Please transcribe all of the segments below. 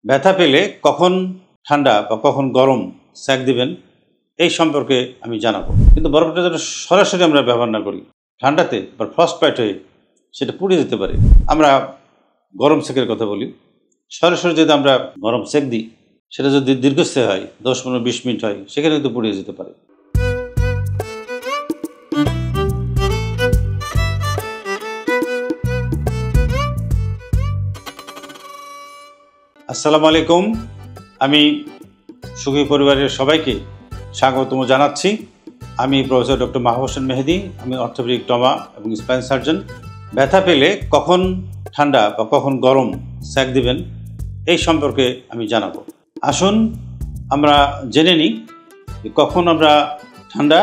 ব্যথা পেলে কখন ঠান্ডা বা কখন গরম সেঁক দিবেন এই সম্পর্কে আমি জানাবো। কিন্তু বরফটা যেন সরাসরি আমরা ব্যবহার না করি। ঠান্ডাতে বা ফ্রস্ট বাইট হয়ে সেটা পুড়ে যেতে পারে। আমরা গরম সেঁকের কথা বলি। সরাসরি যদি আমরা গরম সেঁক দিই, সেটা যদি দীর্ঘস্থায়ী হয়, 10-15-20 মিনিট হয়, সেখানে কিন্তু পুড়ে যেতে পারে। আসসালামু আলাইকুম। আমি সুখী পরিবারের সবাইকে স্বাগতম জানাচ্ছি। আমি প্রফেসর ডক্টর মাহবুব হোসেন মেহেদি। আমি অর্থোপেডিক ট্রমা এবং স্পাইন সার্জন। ব্যথা পেলে কখন ঠান্ডা বা কখন গরম সেঁক দিবেন এই সম্পর্কে আমি জানাবো। আসুন আমরা জেনে নিই কখন আমরা ঠান্ডা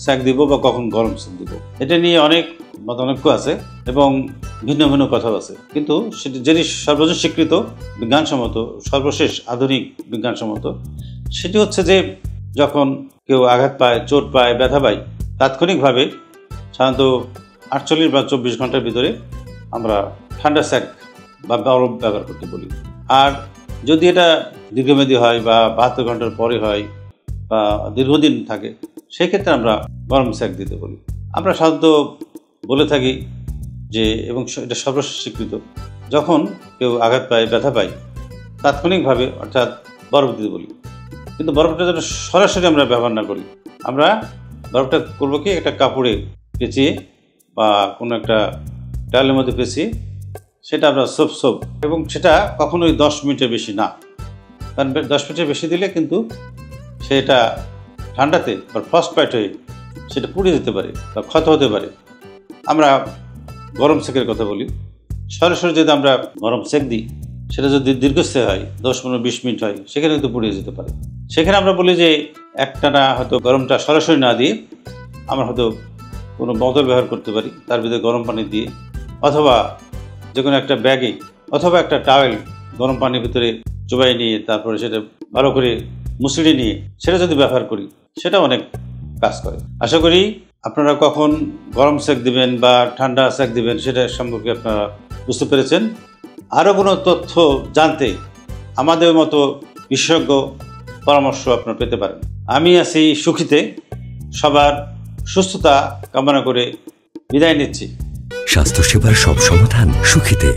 সেঁক দিব বা কখন গরম সেঁক দিব। এটা নিয়ে অনেক মতানৈক্য আছে এবং ভিন্ন ভিন্ন কথা আছে, কিন্তু সেটি যেটি সর্বজন স্বীকৃত বিজ্ঞানসম্মত, সর্বশেষ আধুনিক বিজ্ঞানসম্মত, সেটি হচ্ছে যে যখন কেউ আঘাত পায়, চোট পায়, ব্যথা পায়, তাৎক্ষণিকভাবে সাধারণত 48 বা 24 ঘন্টার ভিতরে আমরা ঠান্ডা সেঁক বা বরফ ব্যবহার করতে বলি। আর যদি এটা দীর্ঘমেয়াদী হয় বা 72 ঘন্টার পরে হয় বা দীর্ঘদিন থাকে, সেক্ষেত্রে আমরা গরম সেঁক দিতে বলি। আমরা সাধারণত বলে থাকি যে, এবং এটা সর্বশেষ স্বীকৃত, যখন কেউ আঘাত পায়, ব্যথা পায়, তাৎক্ষণিকভাবে অর্থাৎ বরফ দিতে বলি। কিন্তু বরফটা যেন সরাসরি আমরা ব্যবহার না করি। আমরা বরফটা করবো কি, একটা কাপড়ে পেঁচিয়ে বা কোনো একটা ডালের মধ্যে পেঁচিয়ে সেটা আমরা সোপ এবং সেটা কখনোই 10 মিনিটের বেশি না, কারণ 10 মিনিটের বেশি দিলে কিন্তু সেটা ঠান্ডাতে বা ফ্রস্ট বাইট হয়ে সেটা পুড়ে যেতে পারে বা ক্ষত হতে পারে। আমরা গরম সেঁকের কথা বলি। সরাসরি যদি আমরা গরম সেঁক দিই, সেটা যদি দীর্ঘস্থায়ী হয়, 10-15-20 মিনিট হয়, সেখানে কিন্তু পুড়ে যেতে পারে। সেখানে আমরা বলি যে একটানা হয়তো গরমটা সরাসরি না দিয়ে আমরা হয়তো কোনো বোতল ব্যবহার করতে পারি, তার ভিতরে গরম পানি দিয়ে, অথবা যে কোনো একটা ব্যাগে অথবা একটা টাওয়েল গরম পানির ভিতরে চুবাই নিয়ে তারপরে সেটা ভালো করে মুছড়ে নিয়ে সেটা যদি ব্যবহার করি, সেটা অনেক কাজ করে। আশা করি আপনারা কখন গরম সেঁক দিবেন বা ঠান্ডা সেঁক দিবেন সেটা সম্পর্কে আপনারা বুঝতে পেরেছেন। আরও কোনো তথ্য জানতে আমাদের মতো বিশেষজ্ঞ পরামর্শ আপনারা পেতে পারেন। আমি আছি সুখীতে। সবার সুস্থতা কামনা করে বিদায় নিচ্ছি। স্বাস্থ্যসেবার সব সমাধান সুখীতে।